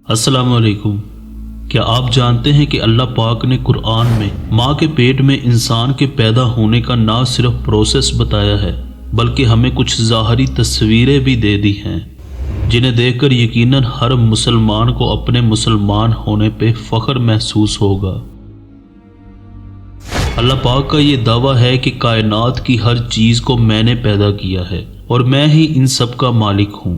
السلام علیکم۔ کیا آپ جانتے ہیں کہ اللہ پاک نے قرآن میں ماں کے پیٹ میں انسان کے پیدا ہونے کا نہ صرف پروسیس بتایا ہے بلکہ ہمیں کچھ ظاہری تصویریں بھی دے دی ہیں جنہیں دیکھ کر یقیناً ہر مسلمان کو اپنے مسلمان ہونے پہ فخر محسوس ہوگا۔ اللہ پاک کا یہ دعویٰ ہے کہ کائنات کی ہر چیز کو میں نے پیدا کیا ہے اور میں ہی ان سب کا مالک ہوں۔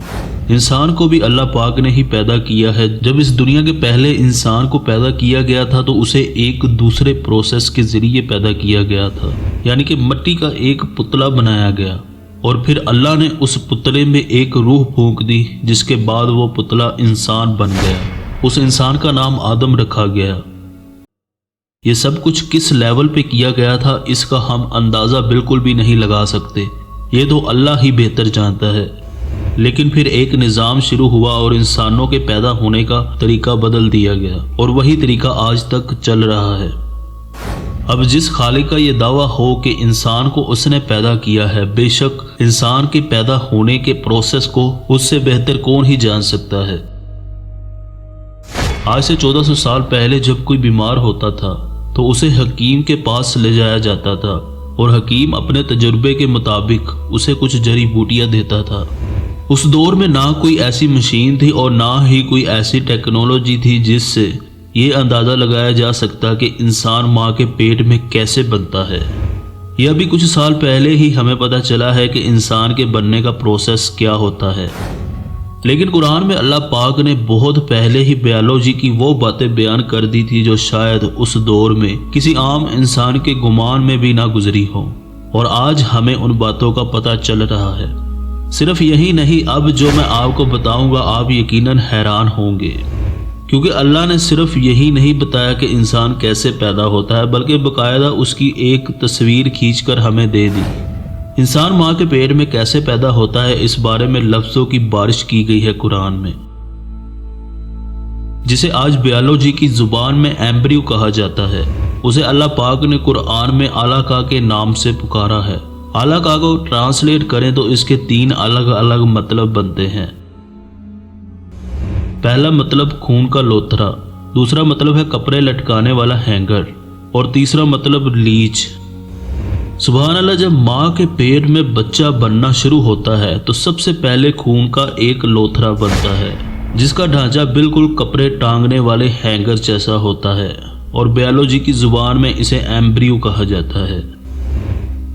انسان کو بھی اللہ پاک نے ہی پیدا کیا ہے۔ جب اس دنیا کے پہلے انسان کو پیدا کیا گیا تھا تو اسے ایک دوسرے پروسیس کے ذریعے پیدا کیا گیا تھا، یعنی کہ مٹی کا ایک پتلا بنایا گیا اور پھر اللہ نے اس پتلے میں ایک روح پھونک دی جس کے بعد وہ پتلا انسان بن گیا۔ اس انسان کا نام آدم رکھا گیا۔ یہ سب کچھ کس لیول پہ کیا گیا تھا اس کا ہم اندازہ بالکل بھی نہیں لگا سکتے، یہ تو اللہ ہی بہتر جانتا ہے۔ لیکن پھر ایک نظام شروع ہوا اور انسانوں کے پیدا ہونے کا طریقہ بدل دیا گیا اور وہی طریقہ آج تک چل رہا ہے۔ اب جس خالق کا یہ دعویٰ ہو کہ انسان کو اس نے پیدا کیا ہے، بے شک انسان کے پیدا ہونے کے پروسیس کو اس سے بہتر کون ہی جان سکتا ہے۔ آج سے 1400 سال پہلے جب کوئی بیمار ہوتا تھا تو اسے حکیم کے پاس لے جایا جاتا تھا اور حکیم اپنے تجربے کے مطابق اسے کچھ جڑی بوٹیاں دیتا تھا۔ اس دور میں نہ کوئی ایسی مشین تھی اور نہ ہی کوئی ایسی ٹیکنالوجی تھی جس سے یہ اندازہ لگایا جا سکتا کہ انسان ماں کے پیٹ میں کیسے بنتا ہے۔ یہ ابھی کچھ سال پہلے ہی ہمیں پتہ چلا ہے کہ انسان کے بننے کا پروسیس کیا ہوتا ہے، لیکن قرآن میں اللہ پاک نے بہت پہلے ہی بایولوجی کی وہ باتیں بیان کر دی تھی جو شاید اس دور میں کسی عام انسان کے گمان میں بھی نہ گزری ہو، اور آج ہمیں ان باتوں کا پتہ چل رہا ہے۔ صرف یہی نہیں، اب جو میں آپ کو بتاؤں گا آپ یقیناً حیران ہوں گے، کیونکہ اللہ نے صرف یہی نہیں بتایا کہ انسان کیسے پیدا ہوتا ہے بلکہ باقاعدہ اس کی ایک تصویر کھینچ کر ہمیں دے دی۔ انسان ماں کے پیٹ میں کیسے پیدا ہوتا ہے اس بارے میں لفظوں کی بارش کی گئی ہے قرآن میں، جسے آج بایولوجی کی زبان میں ایمبریو کہا جاتا ہے۔ اسے اللہ پاک نے قرآن میں علقہ کے نام سے پکارا ہے۔ علقہ کو ٹرانسلیٹ کریں تو اس کے 3 الگ الگ مطلب بنتے ہیں۔ پہلا مطلب خون کا لوتھڑا، دوسرا مطلب ہے کپڑے لٹکانے والا ہینگر، اور تیسرا مطلب لیچ۔ سبحان اللہ، جب ماں کے پیٹ میں بچہ بننا شروع ہوتا ہے تو سب سے پہلے خون کا ایک لوتھڑا بنتا ہے جس کا ڈھانچہ بالکل کپڑے ٹانگنے والے ہینگر جیسا ہوتا ہے، اور بایولوجی کی زبان میں اسے ایمبریو کہا جاتا ہے۔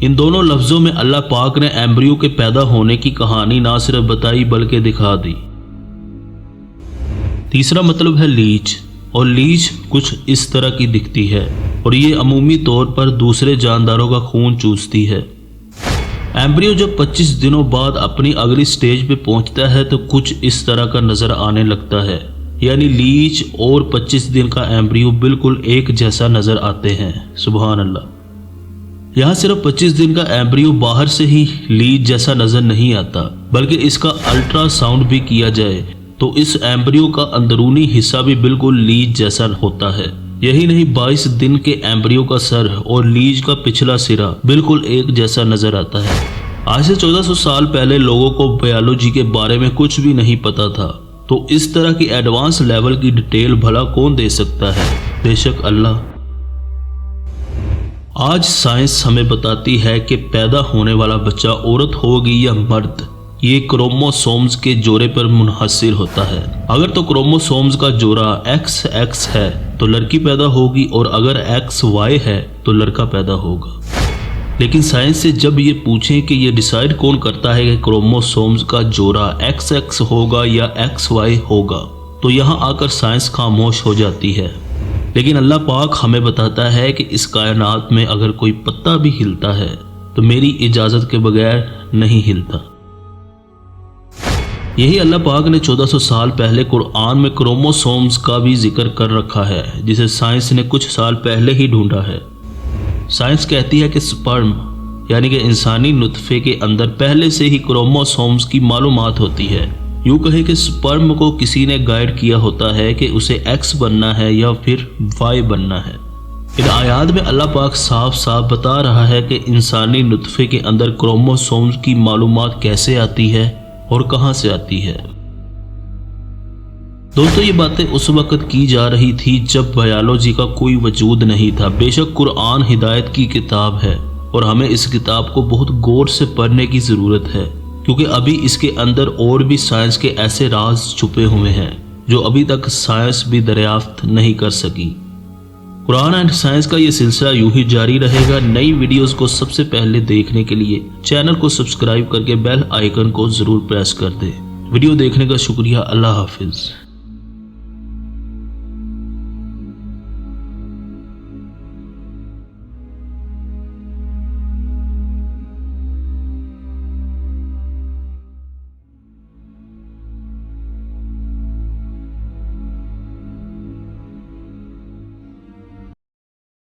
ان دونوں لفظوں میں اللہ پاک نے ایمبریو کے پیدا ہونے کی کہانی نہ صرف بتائی بلکہ دکھا دی۔ تیسرا مطلب ہے لیچ، اور لیچ کچھ اس طرح کی دکھتی ہے اور یہ عمومی طور پر دوسرے جانداروں کا خون چوستی ہے۔ ایمبریو جب 25 دنوں بعد اپنی اگلی سٹیج پہ پہنچتا ہے تو کچھ اس طرح کا نظر آنے لگتا ہے، یعنی لیچ اور 25 دن کا ایمبریو بالکل ایک جیسا نظر آتے ہیں۔ سبحان اللہ، یہاں صرف 25 دن کا ایمبریو باہر سے ہی لیچ جیسا نظر نہیں آتا بلکہ اس کا الٹرا ساؤنڈ بھی کیا جائے تو اس ایمبریو کا اندرونی حصہ بھی بالکل لیچ جیسا ہوتا ہے۔ یہی نہیں، 22 دن کے ایمبریو کا سر اور لیچ کا پچھلا سرا بالکل ایک جیسا نظر آتا ہے۔ آج سے 1400 سال پہلے لوگوں کو بایولوجی کے بارے میں کچھ بھی نہیں پتا تھا، تو اس طرح کی ایڈوانس لیول کی ڈیٹیل بھلا کون دے سکتا ہے؟ بے شک اللہ۔ آج سائنس ہمیں بتاتی ہے کہ پیدا ہونے والا بچہ عورت ہوگی یا مرد، یہ کروموسومز کے جوڑے پر منحصر ہوتا ہے۔ اگر تو کروموسومز کا جوڑا XX ہے تو لڑکی پیدا ہوگی، اور اگر XY ہے تو لڑکا پیدا ہوگا۔ لیکن سائنس سے جب یہ پوچھیں کہ یہ ڈیسائیڈ کون کرتا ہے کہ کروموسومز کا جوڑا XX ہوگا یا XY ہوگا، تو یہاں آ کر سائنس خاموش ہو جاتی ہے۔ لیکن اللہ پاک ہمیں بتاتا ہے کہ اس کائنات میں اگر کوئی پتا بھی ہلتا ہے تو میری اجازت کے بغیر نہیں ہلتا۔ یہی اللہ پاک نے 1400 سال پہلے قرآن میں کروموسومز کا بھی ذکر کر رکھا ہے، جسے سائنس نے کچھ سال پہلے ہی ڈھونڈا ہے۔ سائنس کہتی ہے کہ سپرم یعنی کہ انسانی نطفے کے اندر پہلے سے ہی کروموسومز کی معلومات ہوتی ہے۔ یوں کہیں کہ سپرم کو کسی نے گائیڈ کیا ہوتا ہے کہ اسے X بننا ہے یا پھر Y بننا ہے۔ ان آیات میں اللہ پاک صاف صاف بتا رہا ہے کہ انسانی نطفے کے اندر کروموسومز کی معلومات کیسے آتی ہے اور کہاں سے آتی ہے۔ دوستو یہ باتیں اس وقت کی جا رہی تھی جب بایولوجی کا کوئی وجود نہیں تھا۔ بے شک قرآن ہدایت کی کتاب ہے اور ہمیں اس کتاب کو بہت غور سے پڑھنے کی ضرورت ہے، کیونکہ ابھی اس کے اندر اور بھی سائنس کے ایسے راز چھپے ہوئے ہیں جو ابھی تک سائنس بھی دریافت نہیں کر سکی۔ قرآن اینڈ سائنس کا یہ سلسلہ یوں ہی جاری رہے گا۔ نئی ویڈیوز کو سب سے پہلے دیکھنے کے لیے چینل کو سبسکرائب کر کے بیل آئیکن کو ضرور پریس کر دیں۔ ویڈیو دیکھنے کا شکریہ۔ اللہ حافظ۔